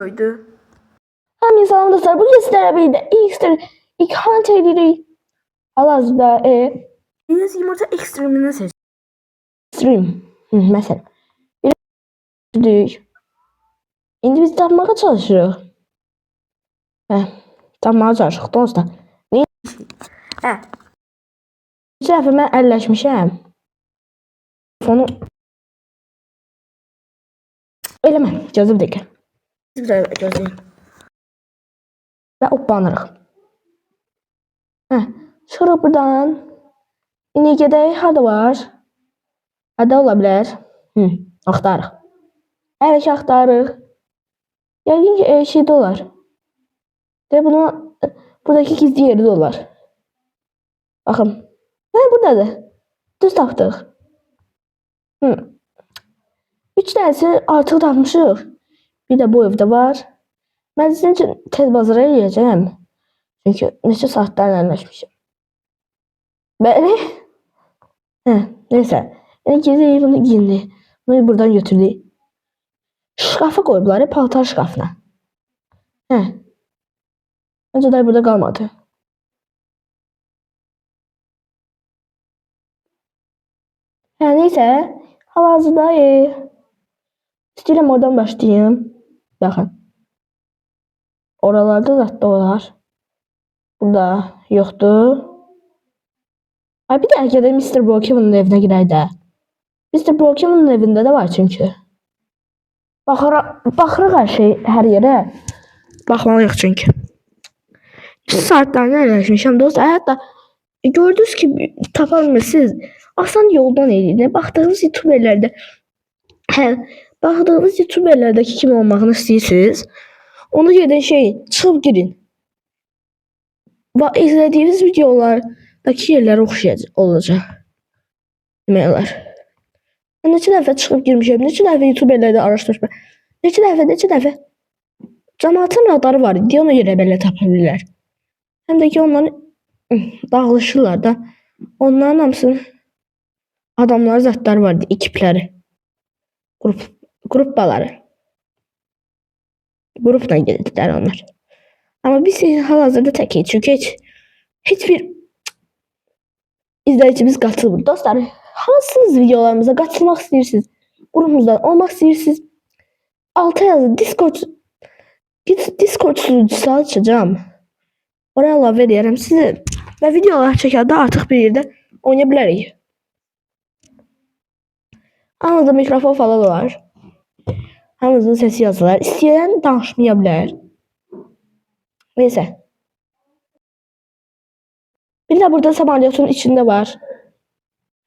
Koydu. Həmin salam dostlar, bu sizlərə birlikdə ilk edirik. Hal-hazırda Deniz yumurta ekstremini seç. stream məsələn. İndi biz tapmağa çalışırıq. Tapmağa çalışırıq dostlar. Hə. Bir dəfə mən əlləşmişəm. Telefonu eləmə, gözüm dəqiqə. Gözləyin. Və oplanırıq. Çıxırıq buradan. İndi gedək, harda var? Harda ola bilər? Axtarıq. Hələ ki axtarıq. Yəqin ki şeydə olar. De buna buradakı gizli yeri də olar. Baxın. Buradadır. Düz tapdıq. 3 dənəsi artıq tapmışıq. Bir də bu evdə var. Mən sizin üçün tez bazara eləyəcəm. Çünki neçə saatdən əlləşmişəm. Bəli. Neysə. Yəni bunu giyindik. Bunu buradan götürdük. Şkafa koydular, paltar şkafına. Önce de burada kalmadı. Neyse. Hal-hazırda istəyirəm oradan başlayayım. Baxın. Oralarda zaten olar. Burada yoxdur. Bir də gedək Mr. Brookhaven'ın evinə girək də. Mr. Brookhaven'ın evində də var çünki. Baxırıq hər yerə. Baxmalıyıq çünki. 2 saatlərlə əlləşmişəm dostlar. Hətta gördünüz ki, tapa bilmirsiniz. Asan yoldan eləyin. Baxdığınız YouTuberlərdəki kimi olmağını istəyirsiniz. Onu gedin çıxıb girin. İzlədiyiniz videolardakı yerlərə oxşayacaq olacaq. Demək olar. Neçə dəfə çıxıb girmişəm, neçə dəfə YouTuberlərdə araşdırmışam. Neçə dəfə. Cəmaatın radarı var idi, ona görə belə tapa bilirlər. Həm də ki onların dağılışırlar da. Onların hamısının adamları, zatları vardı, ekipləri. Gruppaları. Grupla geldilər onlar. Amma biz hal-hazırda təkik, çünki heç bir izləyicimiz qatılmır. Dostlar, hansınız videolarımıza qatılmaq istəyirsiniz? Qrupumuzdan olmaq istəyirsiniz? Alta yazın, Discord sunucusu açacağım. Oraya əlavə edərəm sizi və videolar çəkəndə artıq bir yerdə oynaya bilərik. Hamınızda mikrofon falan var. Hamınızın səsi yazılar. İstəyən danışmaya bilər. Neysə. Biri də burada samalyotun içində var.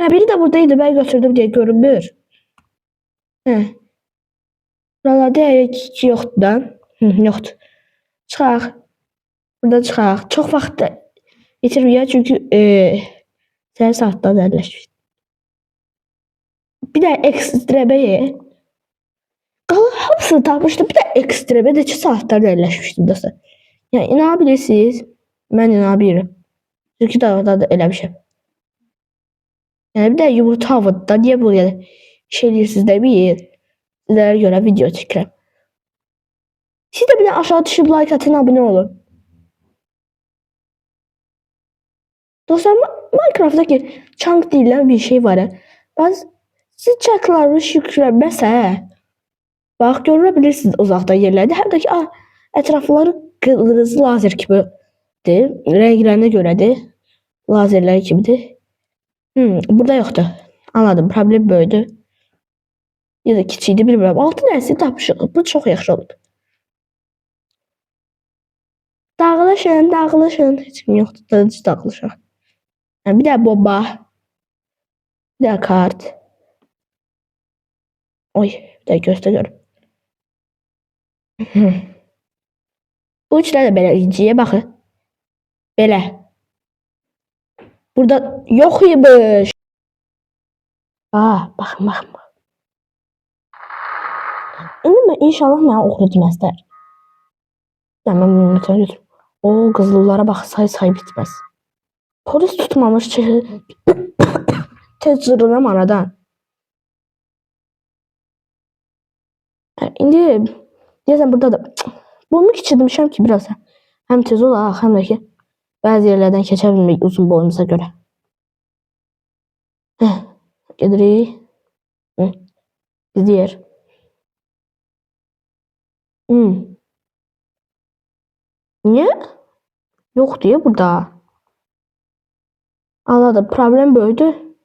Biri də buradaydı, mən götürdüm deyə görünmür. Buralarda heç yoxdur da. Yoxdur. Çıxaq. Buradan çıxaq. Çox vaxt itirməyək çünki səhər saatdan əlləşmişdim. Bir də ekstrebəyə. Hamısını tapmışdım. Bir də ekstrebe də 2 saatdan əlləşmişdim dostlar. Yəni inanabilirsiniz. Mən inanabilirim. Çünki da eləmişəm. Yəni bir də yumurta havada niyə buraya şey deyirsiniz deməyin. Sizlərə görə video çəkirəm. Siz də bir də aşağı düşüb like atın, abunə olun. Dostlar, Minecraft'daki chunk deyilən bir şey var. Siz çarklarını yüklənməsə, bax, görə bilirsiniz uzaqda yerlərdə. Həm də ki, ətrafları qırmızı lazer kimidir. Rənglərinə görədir. Lazerləri kimidir. Burada yoxdur. Anladım, problem böyüdü. Ya da kiçikdi, bilmirəm. 6 dərsi tapmışıq. Bu çox yaxşı oldu. Dağılışın. Heç kim yoxdur. Dağılışaq. Bir də bomba. Bir də kart. Oy, bir də göstəriyorum. Bu üçlər də belə inciyə baxın. Belə. Burada yox imiş. Baxın. İndi inşallah mənə oxu deməzlər. Mən bunu götürüm. O qızıllara bax, say bitməz. Polis tutmamış ki, tez zırıram aradan. İndi deyəsən burada da Boyumu kiçiltmişəm ki biraz həm tez olaq, həm də ki bəzi yerlərdən keçə bilmək uzun boyumuza görə. Heh, gedirik. Hı, izləyir. Niyə? Yox deyə burada. Anladım. Problem böyüdü.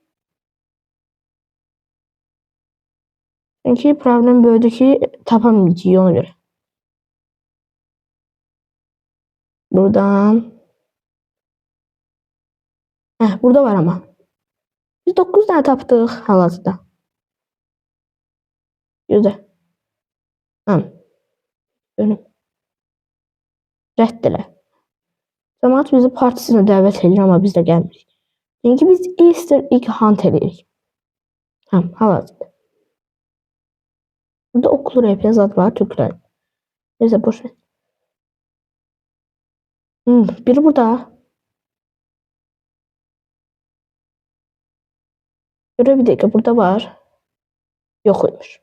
Çünkü problem böyüdü ki tapamayacağıq ona göre. Buradan. Burada var ama. Biz 9 tane tapdıq hal-hazırda. Gözlə. Dönüm. Rədd elə. Cəmaət bizi partisinə dəvət edir, amma biz də gəlmirik. Çünki biz Easter egg hunt edirik. Hal-hazırda. Burada okulur hep zad var, Türkler. Neyse boş ver. Biri burada. Göre bir dakika burada var. Yokmuş.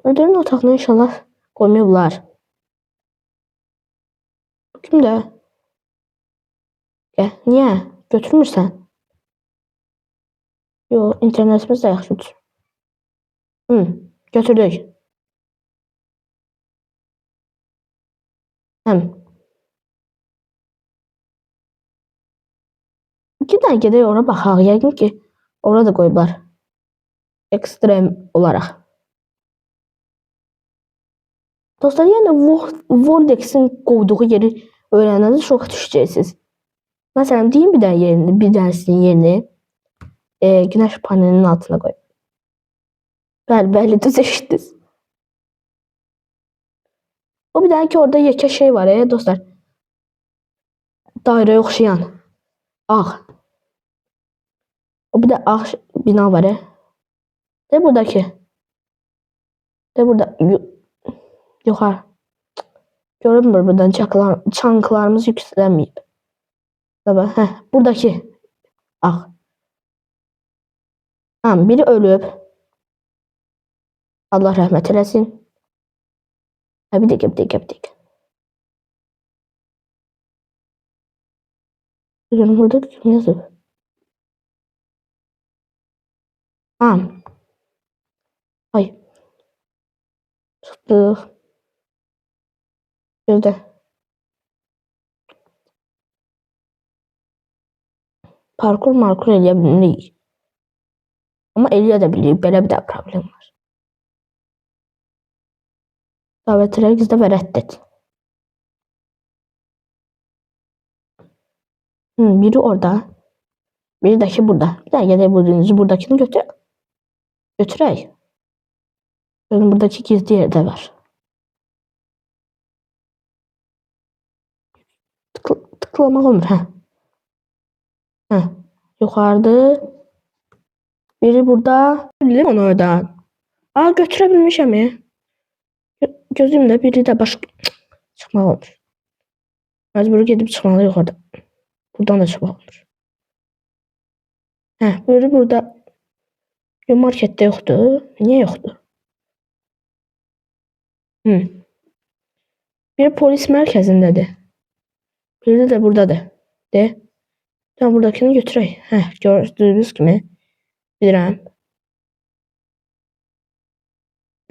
Ödülün otağına inşallah koymuyorlar. Kim de? Niye? Götürmürsən? Yo, internetimiz de yaxşıdır. Götürdük. İki tane gedək ora baxaq. Yəqin ki, orada da qoyublar. Ekstrem olaraq. Dostlar, yəni Voldex'in qoyduğu yeri öyrənəndə şoka düşəcəksiniz. Məsələn, deyim bir dənəsinin yerini günəş panelinin altına qoy. Bəli, düz eşitdiniz. O bir dənə ki, orada yekə şey var dostlar. Dairəyə oxşayan. Ağ. O bir de ağ bina var De buradaki. De burada. Yukarı. Görünmür buradan çanklarımız yükselmeyip. Tabii. Buradaki. Ağ. Biri ölüb. Allah rəhmət eləsin. Bir dakika. Burada kim yazıb? Ay. Çıxdıq. Gözlə. Parkur eləyə bilirik. Amma eləyə də bilirik. Belə bir də problem var. Davetləri gizlə və rədd et. Biri orada. Biri də ki burada. Bir daha gedək buradakini götürək. Buradaki gizli yerde var. Tıklamaq olmur. Yukarıda. Biri burada. Bildim onu oradan. Götürebilmişəm ya. Gözümdə biri də başqa çıxmaq olmur. Məcbur gedib çıxmalıyıq orada. Buradan da çıxmaq olmur. Biri burada. Marketdə yoxdur. Niyə yoxdur? Biri polis mərkəzindədir. Biri də buradadır. Tamam, buradakini götürək. Gördüyünüz kimi. Bilirəm.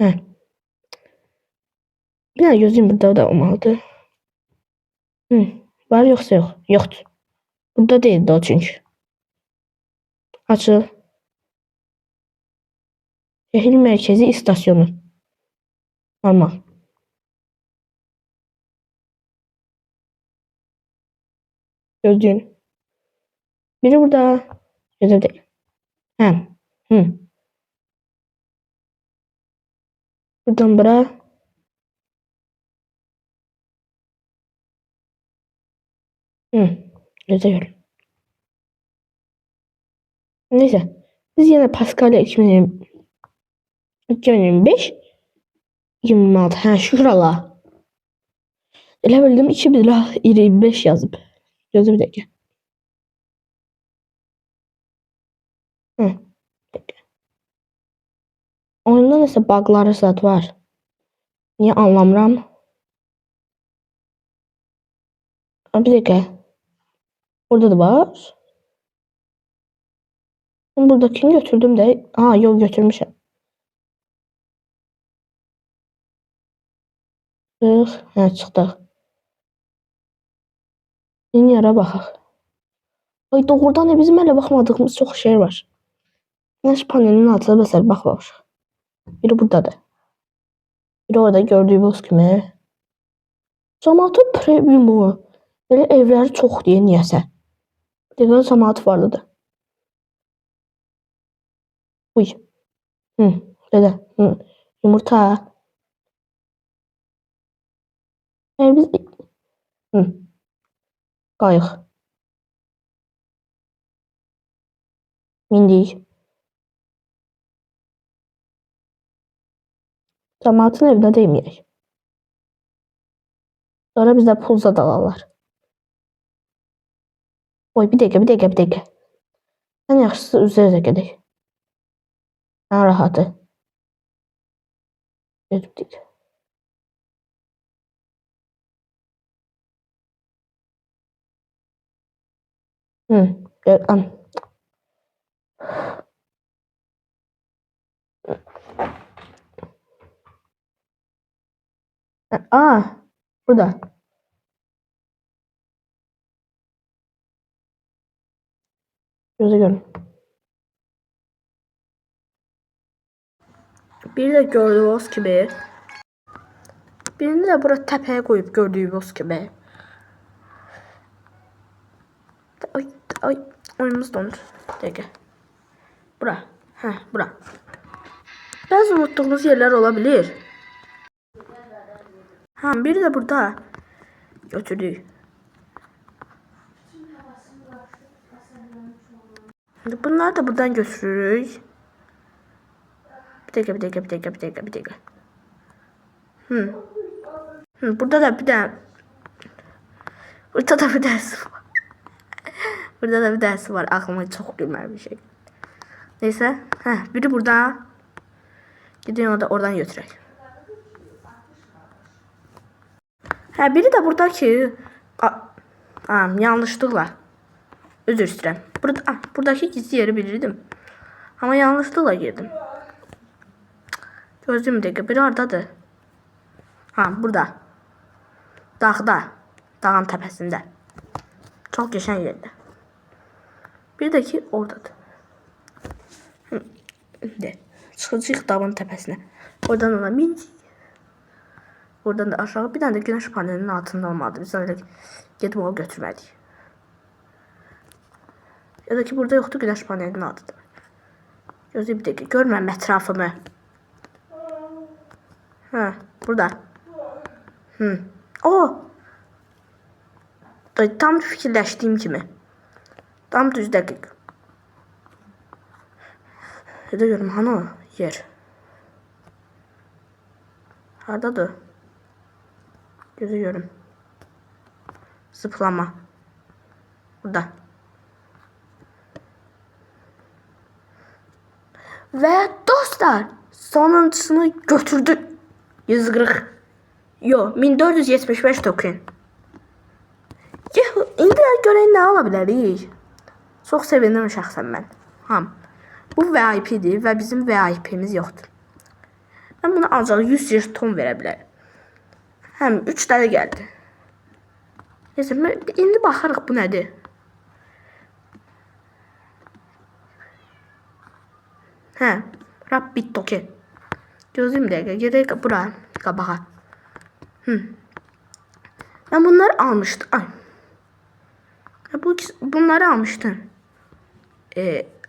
Bir dənə gözləyim, burada da olmalıdır. Var yoxsa yox? Yoxdur. Burada deyildi o çünki. Açıl. Şehir merkezi istasyonu. Normal. Gözlüğün. Biri burada. Gözüm değil. Buradan bura. Gözlüğün. Neyse. Biz yine Paskalya 2025 26. Şükür Allah. Elə bildim 2025 yazıb. Gözüm değil. Oyunda nəsə bug'ları zad var. Niyə anlamıram? Bir dakika. Burada da var. Buradakini götürdüm de. Ha yok götürmüşüm. Ha çıxdıq. Yeni yere baxaq. Ay doğrudan da bizim hələ baxmadığımız çox şey var. Güneş panelinin altına mesela baxmamışıq. Biri buradadır. Biri orada gördüyümüz kimi. Cəmaatın premiumu. Belə evləri çox deyə niyəsə. Deməli cəmaat varlıdır. Uy. Belə. Yumurta. Biz... Qayıq. Mindik. Cəmaatın evinə deyməyək. Sonra bizdə pul zad alarlar. Oy bir dəqiqə. Ən yaxşısı üzrə gedək. Ən rahatı. Geddik. Burada. Gözü görün. Bir de gördüğünüz gibi. Birini de burada tepeye koyup gördüğünüz gibi. Ay oyunumuz dondu. Dakika. Bura. Bura. Bazı unuttuğumuz yerler olabilir. Biri de burada. Götürdük. Bunları da buradan götürürük. Bir dakika. Burada da bir de burada da bir ders var. Burada da bir ders var. Aklıma çok gülmeli bir şey. Neyse. Biri burada. Gidiyor da oradan götürək. Biri de burada ki yanlışlıkla. Özür istəyirəm. Buradaki gizli yeri bilirdim. Ama yanlışlıkla girdim. Gözlüğüm bir dakika. Biri oradadır. Burada. Dağda. Dağın tepesinde. Çok geçen yerde. Bir de ki oradadır. Çıkacağıq dağın tepesine. Oradan ona mindik. Oradan da aşağı bir tane de güneş panelinin altında olmadı. Biz öyle gidip onu götürmedik. Ya da ki burada yoktu güneş panelinin altında. Gözü bir dakika. Görmem etrafımı. Burada. Tam fikirləşdiyim kimi. Tam düz dəqiq. Ya da görüm hanı o yer. Haradadır? Gözü görüm. Zıplama. Burada. Ve dostlar sonuncusunu götürdük. 140. Yo 1475 token. İndi görək nə ala bilərik. Çox sevindim şəxsən mən. Bu VIP'dir və bizim VIP'miz yoxdur. Mən buna ancaq 100 jeton verə bilərəm. 3 dənə gəldi. Neyse, indi baxarıq bu nədir. Rabbit token. Gözlüyüm dəqiqə. Gedək bura qabağa. Ben bunları almıştım. Bunları almıştım.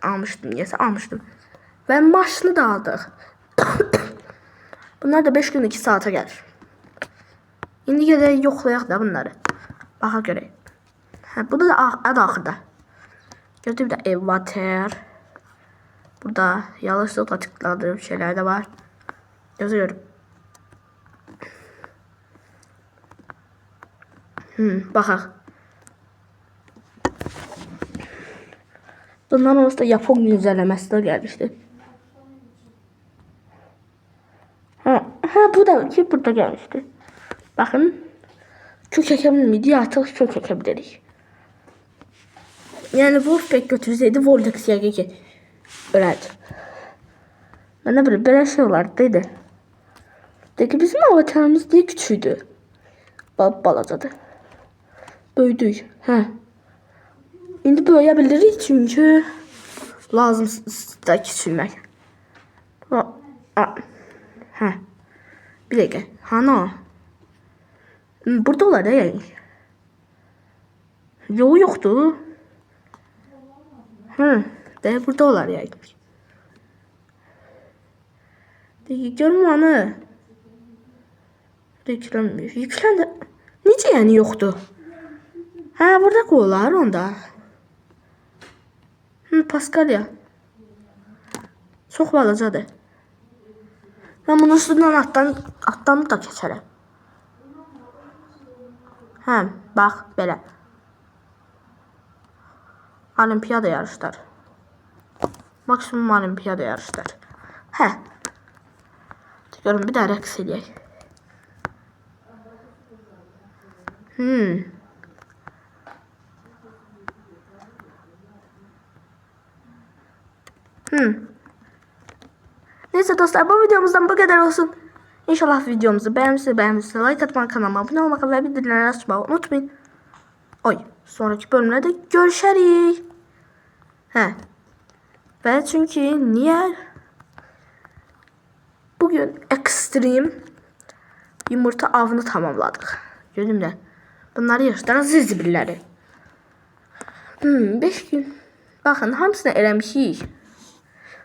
Almıştım. Ve maçlı da aldık. Bunlar da 5 gün 2 saate gelir. İndi gedək yoxlayaq da bunları. Baxa görək. Burada da ad axırda. Gördüyüm də Evater. Burada yanlışlıkla tıkladığım şeyler de var. Yazıyorum. Baxaq. Bundan olsa da Japon güncəlləməsi də gəlmişdi. Bu da ki burada gelmişti. Bakın. Kök ekebilir miydi? Artık kök ekebiliriz. Yani Wolfpack götürseydi Vortex ki ölerdi. Ben de böyle şey olardı dedi. Dedi bizim avatarımız diye küçüğdü. Balacadı. Böyüdü. İndi böyüyebiliriz çünkü lazım da küçülmek. Bir dakika. Hana. Burada olar ya. Yoktu. De burada olar ya. Görüm anı. Yüklenmiyor. Yüklendi. Nice yani yoktu? Burada koyular onda. Paskalya. Çok balacadır. Ben bunun üstünden attan da keçerim. Bak belə. Olimpiyada yarışlar. Maksimum olimpiyada yarışlar. Görün bir daha rəqs edək. Neyse dostlar, bu videomuzdan bu kadar olsun. İnşallah videomuzu beğenmişsiniz. Like atmayı, kanalıma abone olmayı ve bildirimleri açmayı unutmayın. Sonraki bölümlerde görüşürüz. Ve çünkü niye? Bugün ekstrem yumurta avını tamamladık. Gözümle. Bunları yaşadıran zibilləri. 5 gün. Bakın hamısını eləmişik.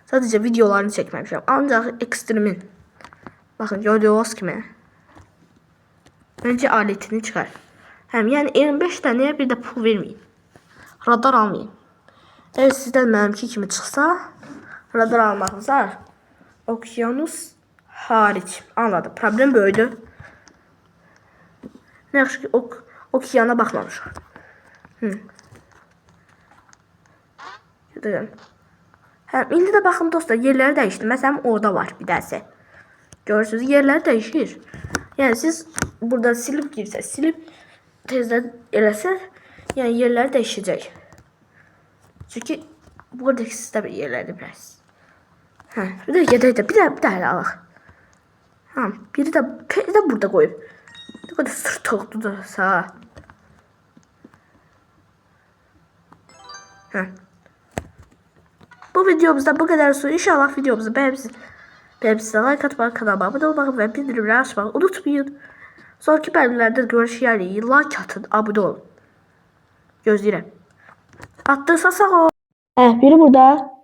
Sadece videolarını çekmemişim. Ancak ekstremin. Bakın gördüğünüz gibi. Önce aletini çıkar. Yani 25 tane bir de pul vermeyin. Radar almayın. Evet, sizden benimki kimi çıksa radar almağınız var. Okyanus hariç. Anladım. Problem böyleydi. Ne yaxşı ki okeana bakmamışıq. İndi de bakın dostlar, yerləri dəyişdi. Məsələn orada var bir dəsi. Görürsünüz, yerləri dəyişir. Yani siz burada silip girsə, silip tezdən eləsə, yani yerləri dəyişəcək. Çünkü buradaki sizdə bir yerləri biraz. Bir de gedək bir də alaq. Biri de burada koyup. Ne kadar sırt toktu da sağ. Bu videomuzda bu kadar olsun. İnşallah videomuzu beğenmişsiniz. Like atmayı, kanalıma abone olmayı ve bildirimleri açmayı unutmayın. Sonraki bölümlerde görüşürüz. Like atın, abone olun. Gözləyirəm. Attıysa sağ ol. Biri burada.